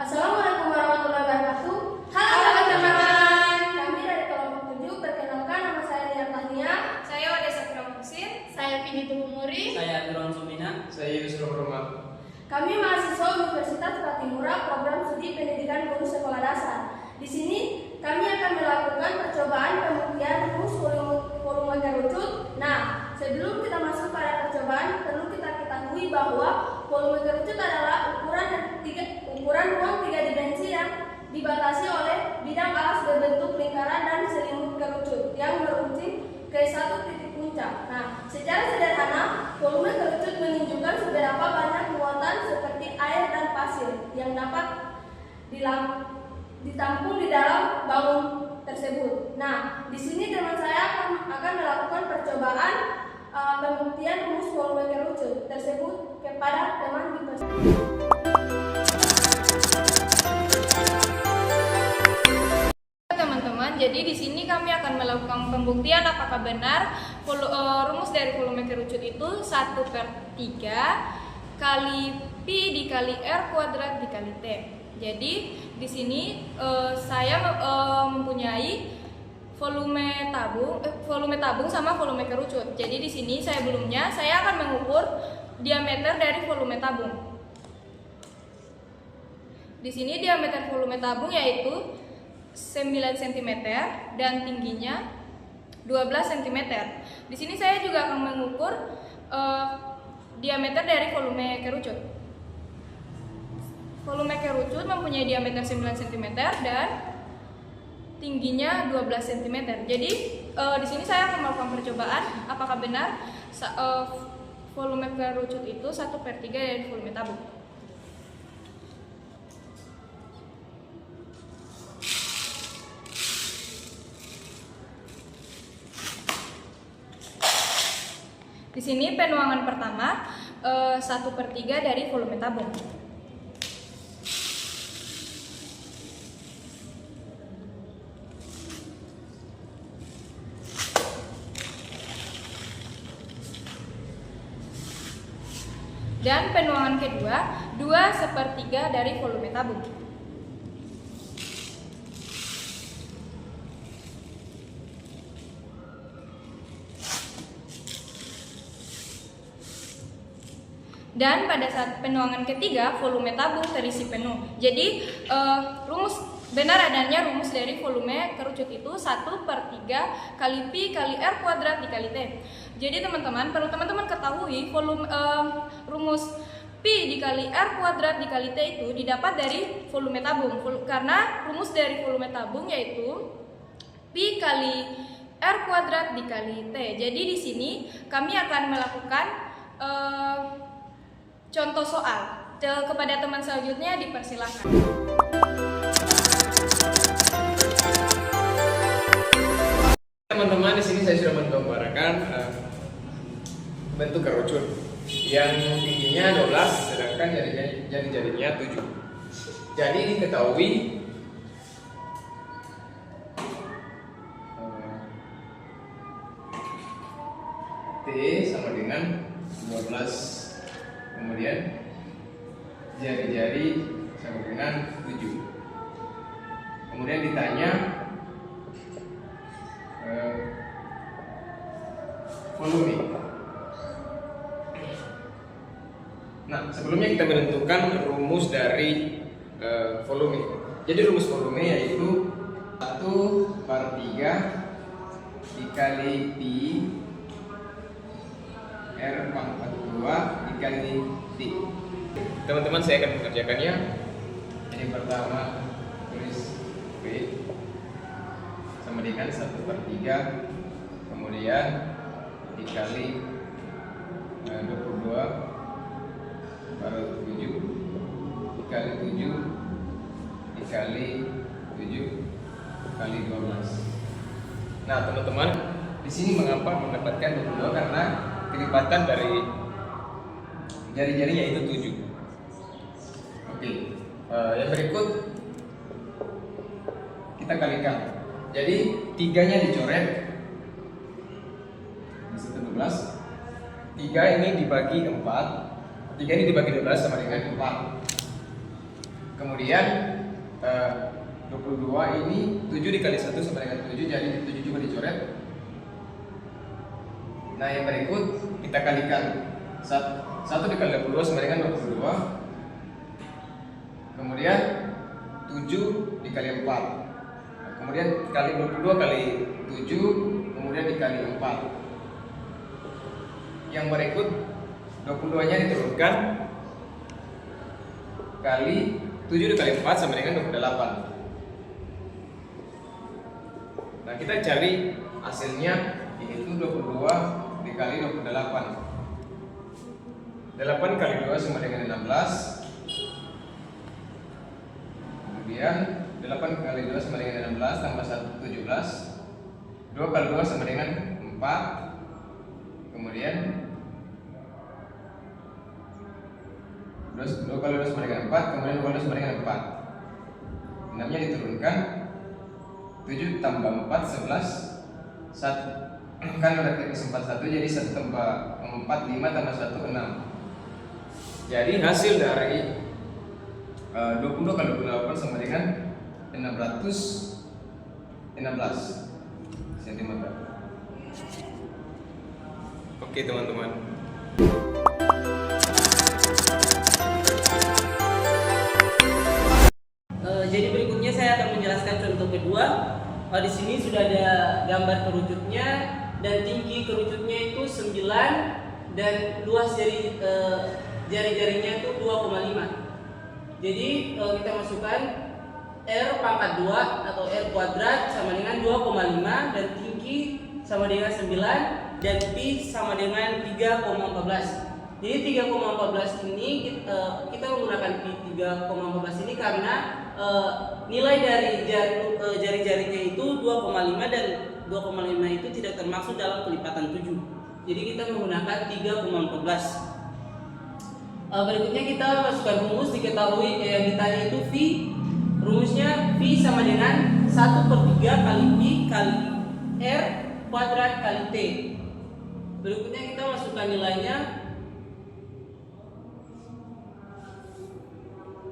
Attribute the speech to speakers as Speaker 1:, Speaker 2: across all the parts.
Speaker 1: Assalamualaikum warahmatullahi wabarakatuh. Halo teman-teman. Kami dari kelompok 7. Perkenalkan, nama saya Lia Tahnia.
Speaker 2: Saya Wade Sakira Musin.
Speaker 3: Saya Vini Tuhumuri.
Speaker 4: Saya Nurul Sumina.
Speaker 5: Saya Yusuf Rumah.
Speaker 1: Kami mahasiswa Universitas Patimura, program studi pendidikan guru sekolah dasar. Di sini kami akan melakukan percobaan pembuktian rumus volume kerucut. Nah, sebelum kita masuk pada percobaan, perlu kita ketahui bahwa volume kerucut adalah ukuran ruang 3 dimensi yang dibatasi oleh bidang alas berbentuk lingkaran dan selimut kerucut yang meruncing ke satu titik puncak. Nah, secara sederhana, volume kerucut menunjukkan seberapa banyak muatan seperti air dan pasir yang dapat ditampung di dalam bangun tersebut. Nah, di sini teman saya akan melakukan percobaan pembuktian rumus volume kerucut tersebut kepada teman di
Speaker 2: Teman-teman, jadi di sini kami akan melakukan pembuktian apakah benar rumus dari volume kerucut itu 1/3 kali pi dikali r kuadrat dikali t. Jadi di sini saya mempunyai volume tabung sama volume kerucut. Jadi di sini saya akan mengukur diameter dari volume tabung. Di sini diameter volume tabung yaitu 9 cm dan tingginya 12 cm. Di sini saya juga akan mengukur diameter dari volume kerucut. Volume kerucut mempunyai diameter 9 cm dan tingginya 12 cm. Jadi di sini saya akan melakukan percobaan apakah benar volume kerucut itu 1/3 dari volume tabung. Di sini penuangan pertama 1/3 dari volume tabung. Dan penuangan kedua 2/3 dari volume tabung. Dan pada saat penuangan ketiga, volume tabung terisi penuh. Jadi benar adanya rumus dari volume kerucut itu 1/3 kali pi kali r kuadrat dikali t. Jadi teman-teman, perlu teman-teman ketahui rumus pi dikali r kuadrat dikali t itu didapat dari volume tabung. Karena rumus dari volume tabung yaitu pi kali r kuadrat dikali t. Jadi di sini kami akan melakukan contoh soal. Kepada teman selanjutnya dipersilakan.
Speaker 5: Teman-teman, di sini saya sudah menggambarkan bentuk kerucut yang tingginya 12 sedangkan jari-jarinya 7. Jadi diketahui T sama dengan 12. Kemudian jari-jari sama dengan 7. Kemudian ditanya volume. Nah, sebelumnya kita menentukan rumus dari volume. Jadi rumus volume yaitu 1/3 dikali pi r pangkat 2 dikali t. Teman-teman, saya akan mengerjakannya. Yang pertama tulis P sama dengan 1/3, kemudian dikali 22 baru 7 dikali 7 dikali 7 kali 12. Nah teman-teman, di sini mengapa mendapatkan 22? Karena kelipatan dari jari-jari yaitu 7. Oke, yang berikut kita kalikan. Jadi 3-nya dicoret, di situ 12. 3 ini dibagi 4. 3 ini dibagi 12 sama dengan 4. Kemudian 22 ini 7 dikali 1 sama dengan 7, jadi 7 juga dicoret. Nah yang berikut kita kalikan. 1 dikali 22 sama dengan 22. Kemudian 7 dikali 4. Kemudian kali 22 kali 7, kemudian dikali 4. Yang berikut 22-nya diturunkan kali 7 dikali 4 sama dengan 28. Nah kita cari hasilnya, yaitu 22 dikali 28. 8 kali 2 sama dengan 16. Kemudian 8 kali 2 sama dengan 16 tambah 1 17. 2 kali 2 sama dengan 4. Kemudian 2 kali 2 sama dengan 4. Kemudian 2 kali 2 sama dengan 4. 6-nya diturunkan. 7 tambah 4 11. 1 kan ada teknis 41, jadi 1 tambah 4 5 tambah 1 6. Jadi hasil dari 20 kali 28 sama dengan 616 cm. Oke teman-teman.
Speaker 4: Jadi berikutnya saya akan menjelaskan contoh kedua. Di sini sudah ada gambar kerucutnya dan tinggi kerucutnya itu 9 dan luas jari-jarinya itu 2,5. Jadi kita masukkan R pangkat 2 atau R kuadrat sama dengan 2,5 dan tinggi sama dengan 9 dan pi sama dengan 3,14. Jadi 3,14 ini kita menggunakan pi 3,14 ini karena nilai dari jari-jarinya itu 2,5 dan 2,5 itu tidak termasuk dalam kelipatan 7. Jadi kita menggunakan 3,14. Berikutnya kita masukkan rumus. Diketahui yang ditanya itu V. Rumusnya V sama dengan 1/3 kali pi kali R kuadrat kali T. Berikutnya kita masukkan nilainya,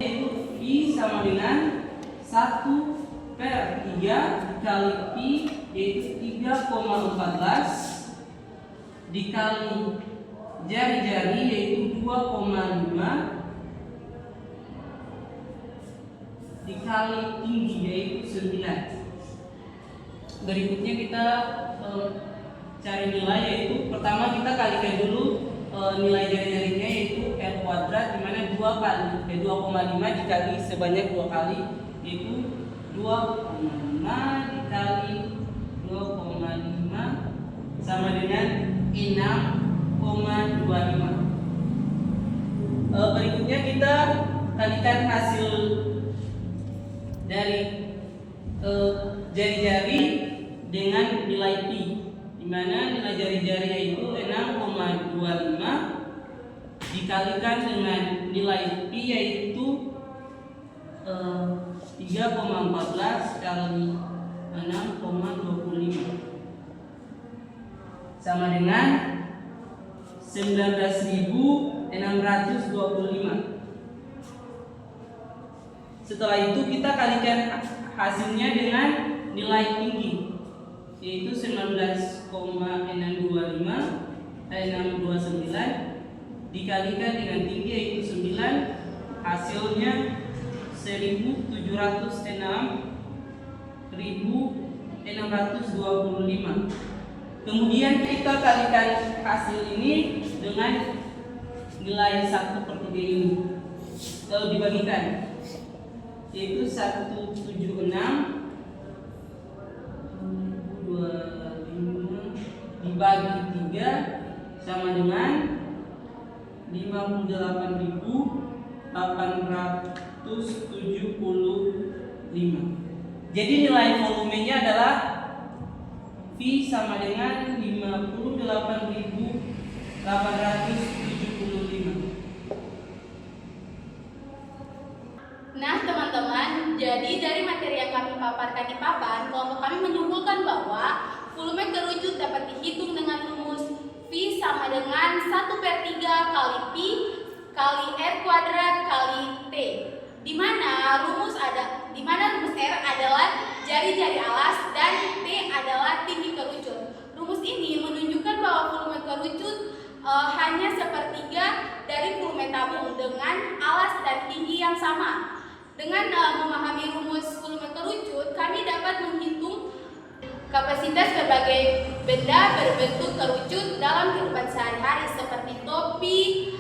Speaker 4: yaitu V sama dengan 1/3 kali pi, yaitu 3,14 dikali jari-jari yaitu 2,5 dikali tinggi yaitu 9. Berikutnya kita cari nilai, yaitu pertama kita kalikan dulu nilai jari-jarinya yaitu R kuadrat, dimana 2,5 dikali sebanyak 2 kali, yaitu 2,5 dikali 2,5 sama dengan 6,25. Berikutnya kita kalikan hasil dari jari-jari dengan nilai pi, di mana nilai jari-jari yaitu 6,25 dikalikan dengan nilai pi yaitu 3,14 kali 6,25 sama dengan 19.625. Setelah itu kita kalikan hasilnya dengan nilai tinggi, yaitu 629 dikalikan dengan tinggi yaitu 9, hasilnya 1.706.625. Kemudian kita kalikan hasil ini dengan nilai 1/3 ini, lalu dibagikan, yaitu 176.25 dibagi 3 sama dengan 58.870 Jadi nilai volumenya adalah V sama dengan 58.875.
Speaker 3: Nah teman-teman, jadi dari materi yang kami paparkan di papan, kelompok kami menyimpulkan bahwa volume kerucut dapat dihitung dengan rumus V sama dengan 1/3 kali Pi kali R kuadrat kali T, di mana rumus R adalah jari-jari alas dan T adalah tinggi kerucut. Rumus ini menunjukkan bahwa volume kerucut hanya sepertiga dari volume tabung dengan alas dan tinggi yang sama. Dengan memahami rumus volume kerucut, kami dapat menghitung kapasitas berbagai benda berbentuk kerucut dalam kehidupan sehari-hari seperti topi,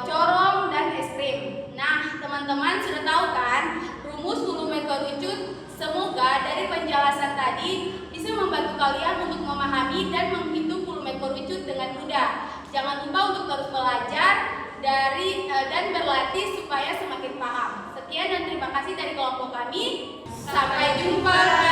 Speaker 3: corong, dan es krim. Nah, teman-teman sudah tahu kan rumus volume kerucut? Semoga dari penjelasan tadi bisa membantu kalian untuk memahami dan menghitung volume kerucut dengan mudah. Jangan lupa untuk terus belajar dan berlatih supaya semakin paham. Sekian dan terima kasih dari kelompok kami. Sampai jumpa.